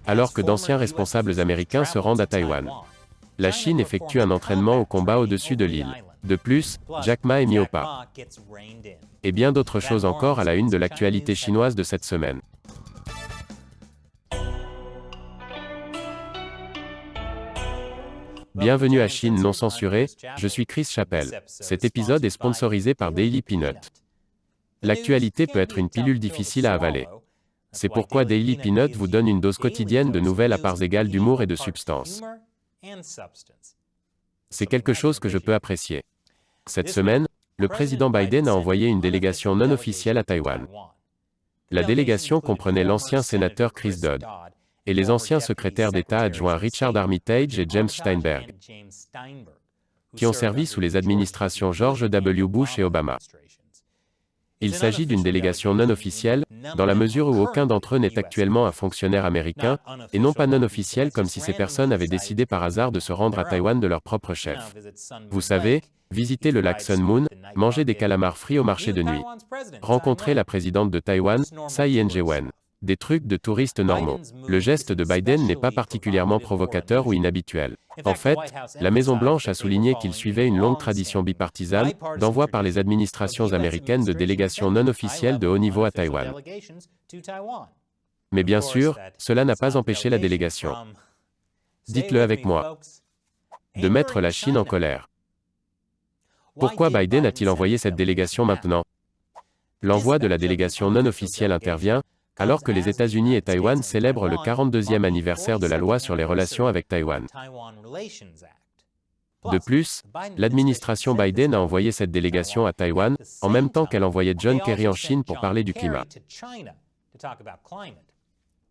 alors que d'anciens responsables américains se rendent à Taïwan. La Chine effectue un entraînement au combat au-dessus de l'île. De plus, Jack Ma est mis au pas. Et bien d'autres choses encore à la une de l'actualité chinoise de cette semaine. Bienvenue à Chine non censurée, je suis Chris Chappell. Cet épisode est sponsorisé par Daily Peanut. L'actualité peut être une pilule difficile à avaler. C'est pourquoi Daily Peanut vous donne une dose quotidienne de nouvelles à parts égales d'humour et de substance. C'est quelque chose que je peux apprécier. Cette semaine, le président Biden a envoyé une délégation non officielle à Taïwan. La délégation comprenait l'ancien sénateur Chris Dodd et les anciens secrétaires d'État adjoints Richard Armitage et James Steinberg, qui ont servi sous les administrations George W. Bush et Obama. Il s'agit d'une délégation non officielle, dans la mesure où aucun d'entre eux n'est actuellement un fonctionnaire américain, et non pas non officielle comme si ces personnes avaient décidé par hasard de se rendre à Taïwan de leur propre chef. Vous savez, visiter le lac Sun Moon, manger des calamars frits au marché de nuit, rencontrer la présidente de Taïwan, Tsai Ing-wen. Des trucs de touristes normaux. Le geste de Biden n'est pas particulièrement provocateur ou inhabituel. En fait, la Maison-Blanche a souligné qu'il suivait une longue tradition bipartisane, d'envoi par les administrations américaines de délégations non officielles de haut niveau à Taïwan. Mais bien sûr, cela n'a pas empêché la délégation. Dites-le avec moi. De mettre la Chine en colère. Pourquoi Biden a-t-il envoyé cette délégation maintenant? L'envoi de la délégation non officielle intervient alors que les États-Unis et Taïwan célèbrent le 42e anniversaire de la loi sur les relations avec Taïwan. De plus, l'administration Biden a envoyé cette délégation à Taïwan, en même temps qu'elle envoyait John Kerry en Chine pour parler du climat.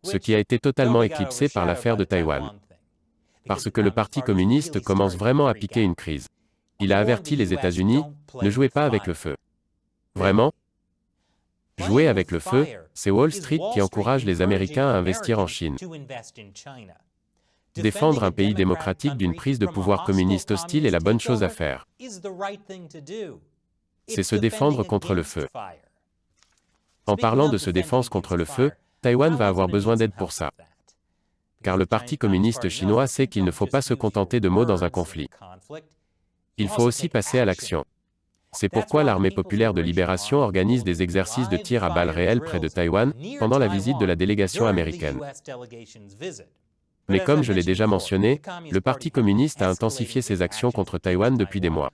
Ce qui a été totalement éclipsé par l'affaire de Taïwan. Parce que le Parti communiste commence vraiment à piquer une crise. Il a averti les États-Unis, ne jouez pas avec le feu. Vraiment? Jouer avec le feu, c'est Wall Street qui encourage les Américains à investir en Chine. Défendre un pays démocratique d'une prise de pouvoir communiste hostile est la bonne chose à faire. C'est se défendre contre le feu. En parlant de se défendre contre le feu, Taïwan va avoir besoin d'aide pour ça. Car le Parti communiste chinois sait qu'il ne faut pas se contenter de mots dans un conflit. Il faut aussi passer à l'action. C'est pourquoi l'Armée populaire de libération organise des exercices de tir à balles réelles près de Taïwan, pendant la visite de la délégation américaine. Mais comme je l'ai déjà mentionné, le Parti communiste a intensifié ses actions contre Taïwan depuis des mois.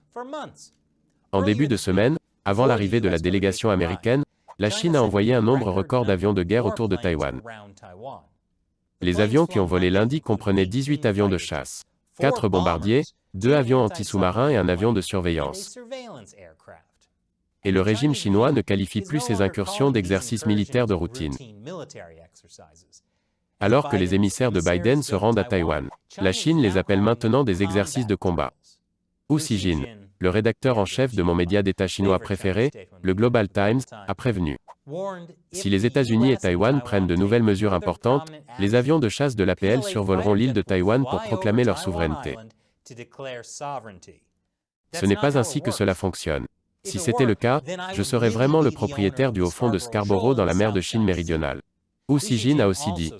En début de semaine, avant l'arrivée de la délégation américaine, la Chine a envoyé un nombre record d'avions de guerre autour de Taïwan. Les avions qui ont volé lundi comprenaient 18 avions de chasse, 4 bombardiers, 2 avions anti-sous-marins et un avion de surveillance. Et le régime chinois ne qualifie plus ces incursions d'exercices militaires de routine. Alors que les émissaires de Biden se rendent à Taïwan, la Chine les appelle maintenant des exercices de combat. Hu Xijin, le rédacteur en chef de mon média d'État chinois préféré, le Global Times, a prévenu. Si les États-Unis et Taïwan prennent de nouvelles mesures importantes, les avions de chasse de l'APL survoleront l'île de Taïwan pour proclamer leur souveraineté. Ce n'est pas ainsi que cela fonctionne. Si c'était le cas, je serais vraiment le propriétaire du haut fond de Scarborough dans la mer de Chine méridionale. Hu Xijin a aussi dit,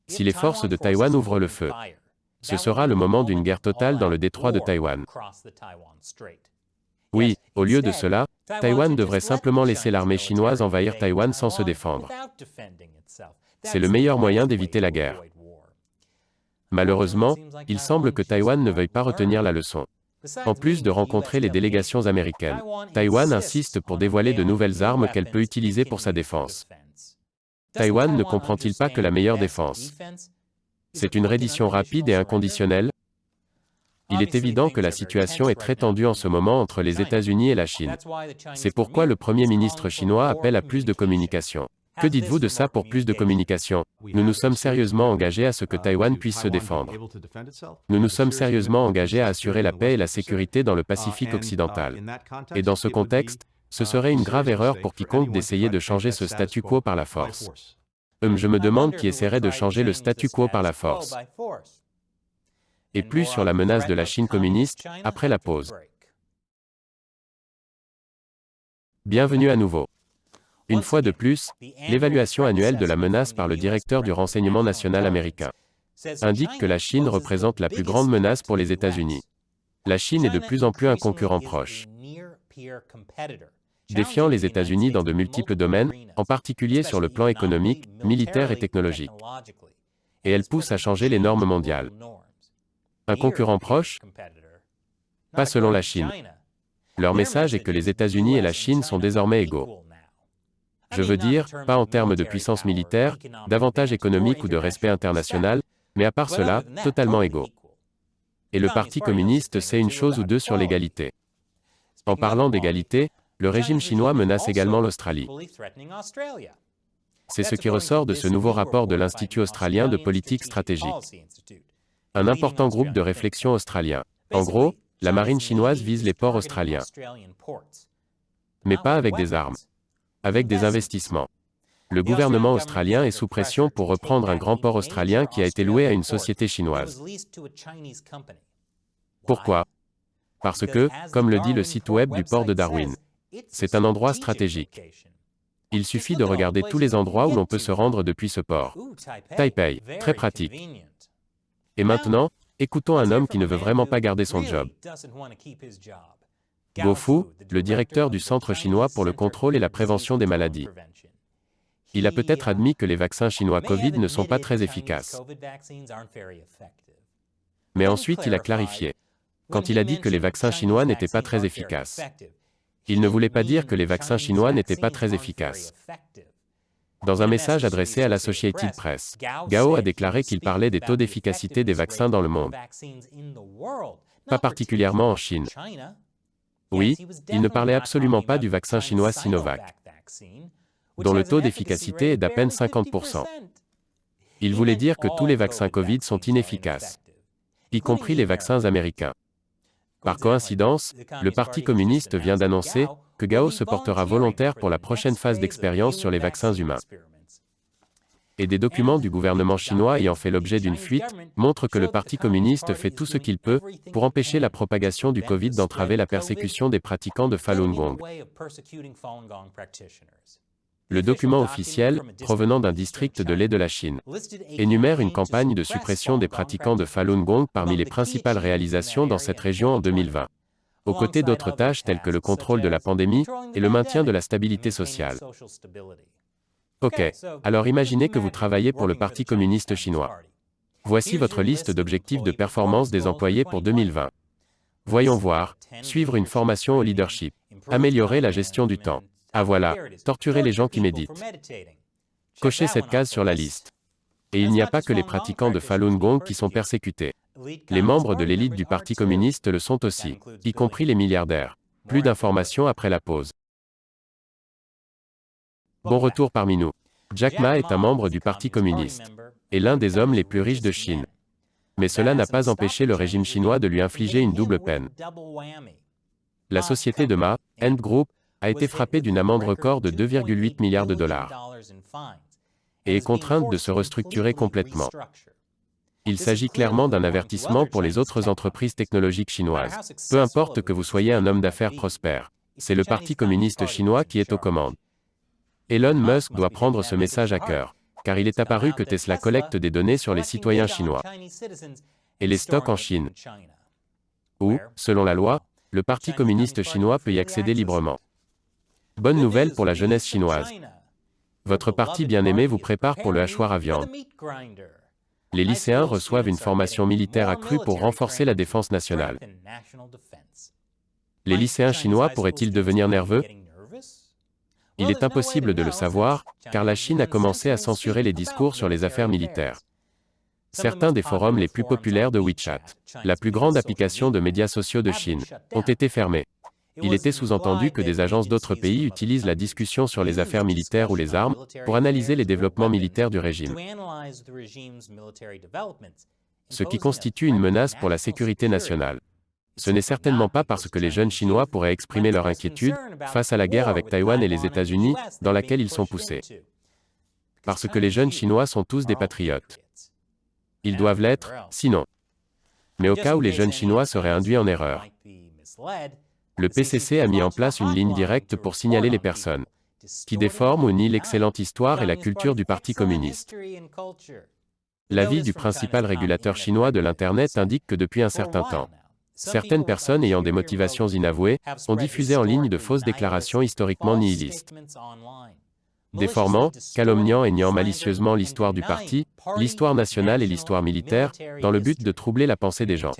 si les forces de Taïwan ouvrent le feu, ce sera le moment d'une guerre totale dans le détroit de Taïwan. Oui, au lieu de cela, Taïwan devrait simplement laisser l'armée chinoise envahir Taïwan sans se défendre. C'est le meilleur moyen d'éviter la guerre. Malheureusement, il semble que Taïwan ne veuille pas retenir la leçon. En plus de rencontrer les délégations américaines, Taïwan insiste pour dévoiler de nouvelles armes qu'elle peut utiliser pour sa défense. Taïwan ne comprend-il pas que la meilleure défense, c'est une reddition rapide et inconditionnelle? Il est évident que la situation est très tendue en ce moment entre les États-Unis et la Chine. C'est pourquoi le Premier ministre chinois appelle à plus de communication. Que dites-vous de ça pour plus de communication? Nous nous sommes sérieusement engagés à ce que Taïwan puisse se défendre. Nous nous sommes sérieusement engagés à assurer la paix et la sécurité dans le Pacifique occidental. Et dans ce contexte, ce serait une grave erreur pour quiconque d'essayer de changer ce statu quo par la force. Je me demande qui essaierait de changer le statu quo par la force. Et plus sur la menace de la Chine communiste, après la pause. Bienvenue à nouveau. Une fois de plus, l'évaluation annuelle de la menace par le directeur du renseignement national américain indique que la Chine représente la plus grande menace pour les États-Unis. La Chine est de plus en plus un concurrent proche, défiant les États-Unis dans de multiples domaines, en particulier sur le plan économique, militaire et technologique. Et elle pousse à changer les normes mondiales. Un concurrent proche? Pas selon la Chine. Leur message est que les États-Unis et la Chine sont désormais égaux. Je veux dire, pas en termes de puissance militaire, d'avantages économiques ou de respect international, mais à part cela, totalement égaux. Et le Parti communiste sait une chose ou deux sur l'égalité. En parlant d'égalité, le régime chinois menace également l'Australie. C'est ce qui ressort de ce nouveau rapport de l'Institut australien de politique stratégique. Un important groupe de réflexion australien. En gros, la marine chinoise vise les ports australiens. Mais pas avec des armes. Avec des investissements. Le gouvernement australien est sous pression pour reprendre un grand port australien qui a été loué à une société chinoise. Pourquoi? Parce que, comme le dit le site web du port de Darwin, c'est un endroit stratégique. Il suffit de regarder tous les endroits où l'on peut se rendre depuis ce port. Taipei, très pratique. Et maintenant, écoutons un homme qui ne veut vraiment pas garder son job. Guo Fu, le directeur du Centre chinois pour le contrôle et la prévention des maladies. Il a peut-être admis que les vaccins chinois Covid ne sont pas très efficaces. Mais ensuite il a clarifié. Quand il a dit que les vaccins chinois n'étaient pas très efficaces, il ne voulait pas dire que les vaccins chinois n'étaient pas très efficaces. Dans un message adressé à l'Associated Press, Gao a déclaré qu'il parlait des taux d'efficacité des vaccins dans le monde, pas particulièrement en Chine. Oui, il ne parlait absolument pas du vaccin chinois Sinovac, dont le taux d'efficacité est d'à peine 50%. Il voulait dire que tous les vaccins Covid sont inefficaces, y compris les vaccins américains. Par coïncidence, le Parti communiste vient d'annoncer que Gao se portera volontaire pour la prochaine phase d'expérience sur les vaccins humains. Et des documents du gouvernement chinois ayant fait l'objet d'une fuite montrent que le Parti communiste fait tout ce qu'il peut pour empêcher la propagation du Covid d'entraver la persécution des pratiquants de Falun Gong. Le document officiel, provenant d'un district de l'est de la Chine, énumère une campagne de suppression des pratiquants de Falun Gong parmi les principales réalisations dans cette région en 2020, aux côtés d'autres tâches telles que le contrôle de la pandémie et le maintien de la stabilité sociale. Ok, alors imaginez que vous travaillez pour le Parti communiste chinois. Voici votre liste d'objectifs de performance des employés pour 2020. Voyons voir, suivre une formation au leadership, améliorer la gestion du temps. Ah voilà, torturer les gens qui méditent. Cochez cette case sur la liste. Et il n'y a pas que les pratiquants de Falun Gong qui sont persécutés. Les membres de l'élite du Parti communiste le sont aussi, y compris les milliardaires. Plus d'informations après la pause. Bon retour parmi nous. Jack Ma est un membre du Parti communiste, et l'un des hommes les plus riches de Chine. Mais cela n'a pas empêché le régime chinois de lui infliger une double peine. La société de Ma, Ant Group, a été frappée d'une amende record de 2,8 milliards de dollars, et est contrainte de se restructurer complètement. Il s'agit clairement d'un avertissement pour les autres entreprises technologiques chinoises. Peu importe que vous soyez un homme d'affaires prospère, c'est le Parti communiste chinois qui est aux commandes. Elon Musk doit prendre ce message à cœur, car il est apparu que Tesla collecte des données sur les citoyens chinois et les stocke en Chine, où, selon la loi, le Parti communiste chinois peut y accéder librement. Bonne nouvelle pour la jeunesse chinoise. Votre parti bien-aimé vous prépare pour le hachoir à viande. Les lycéens reçoivent une formation militaire accrue pour renforcer la défense nationale. Les lycéens chinois pourraient-ils devenir nerveux? Il est impossible de le savoir, car la Chine a commencé à censurer les discours sur les affaires militaires. Certains des forums les plus populaires de WeChat, la plus grande application de médias sociaux de Chine, ont été fermés. Il était sous-entendu que des agences d'autres pays utilisent la discussion sur les affaires militaires ou les armes pour analyser les développements militaires du régime, ce qui constitue une menace pour la sécurité nationale. Ce n'est certainement pas parce que les jeunes Chinois pourraient exprimer leur inquiétude face à la guerre avec Taïwan et les États-Unis, dans laquelle ils sont poussés. Parce que les jeunes Chinois sont tous des patriotes. Ils doivent l'être, sinon. Mais au cas où les jeunes Chinois seraient induits en erreur, le PCC a mis en place une ligne directe pour signaler les personnes qui déforme ou nie l'excellente histoire et la culture du Parti communiste. L'avis du principal régulateur chinois de l'Internet indique que depuis un certain temps, certaines personnes ayant des motivations inavouées ont diffusé en ligne de fausses déclarations historiquement nihilistes, déformant, calomniant et niant malicieusement l'histoire du parti, l'histoire nationale et l'histoire militaire, dans le but de troubler la pensée des gens.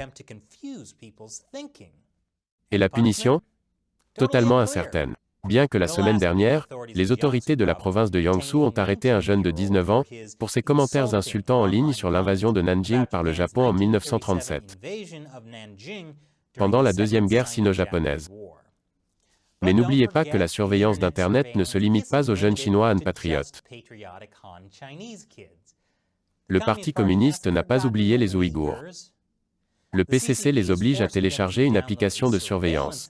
Et la punition ? Totalement incertaine. Bien que la semaine dernière, les autorités de la province de Jiangsu ont arrêté un jeune de 19 ans pour ses commentaires insultants en ligne sur l'invasion de Nanjing par le Japon en 1937, pendant la Deuxième Guerre sino-japonaise. Mais n'oubliez pas que la surveillance d'Internet ne se limite pas aux jeunes Chinois Han patriotes. Le Parti communiste n'a pas oublié les Ouïghours. Le PCC les oblige à télécharger une application de surveillance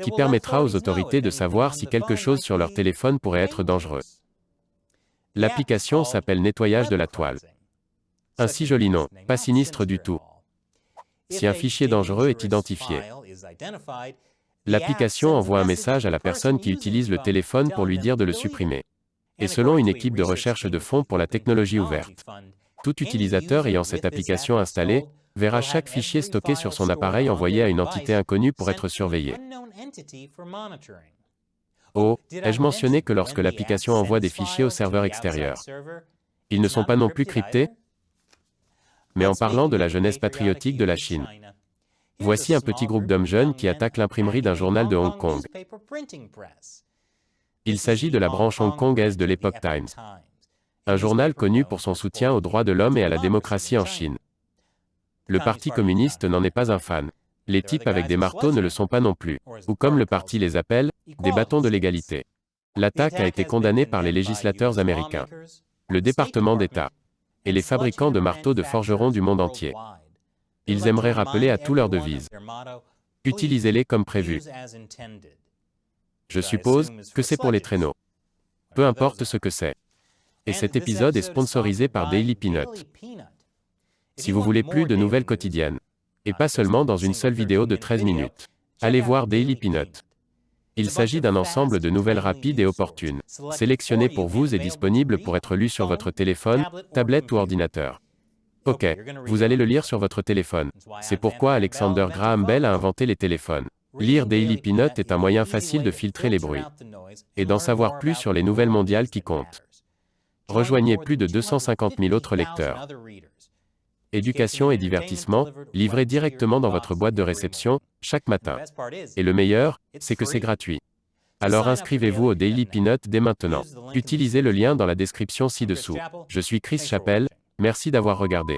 qui permettra aux autorités de savoir si quelque chose sur leur téléphone pourrait être dangereux. L'application s'appelle Nettoyage de la toile. Un si joli nom, pas sinistre du tout. Si un fichier dangereux est identifié, l'application envoie un message à la personne qui utilise le téléphone pour lui dire de le supprimer. Et selon une équipe de recherche de fonds pour la technologie ouverte, tout utilisateur ayant cette application installée verra chaque fichier stocké sur son appareil envoyé à une entité inconnue pour être surveillé. Oh, ai-je mentionné que lorsque l'application envoie des fichiers au serveur extérieur, ils ne sont pas non plus cryptés? Mais en parlant de la jeunesse patriotique de la Chine, voici un petit groupe d'hommes jeunes qui attaquent l'imprimerie d'un journal de Hong Kong. Il s'agit de la branche hongkongaise de l'Epoch Times, un journal connu pour son soutien aux droits de l'homme et à la démocratie en Chine. Le Parti communiste n'en est pas un fan. Les types avec des marteaux ne le sont pas non plus, ou comme le parti les appelle, des bâtons de l'égalité. L'attaque a été condamnée par les législateurs américains, le département d'État, et les fabricants de marteaux de forgerons du monde entier. Ils aimeraient rappeler à tous leur devise. Utilisez-les comme prévu. Je suppose que c'est pour les traîneaux. Peu importe ce que c'est. Et cet épisode est sponsorisé par Daily Peanut. Si vous voulez plus de nouvelles quotidiennes, et pas seulement dans une seule vidéo de 13 minutes, allez voir Daily Peanut. Il s'agit d'un ensemble de nouvelles rapides et opportunes, sélectionnées pour vous et disponibles pour être lues sur votre téléphone, tablette ou ordinateur. Ok, vous allez le lire sur votre téléphone. C'est pourquoi Alexander Graham Bell a inventé les téléphones. Lire Daily Peanut est un moyen facile de filtrer les bruits et d'en savoir plus sur les nouvelles mondiales qui comptent. Rejoignez plus de 250 000 autres lecteurs. Éducation et divertissement, livrés directement dans votre boîte de réception, chaque matin. Et le meilleur, c'est que c'est gratuit. Alors inscrivez-vous au Daily Peanut dès maintenant. Utilisez le lien dans la description ci-dessous. Je suis Chris Chappell, merci d'avoir regardé.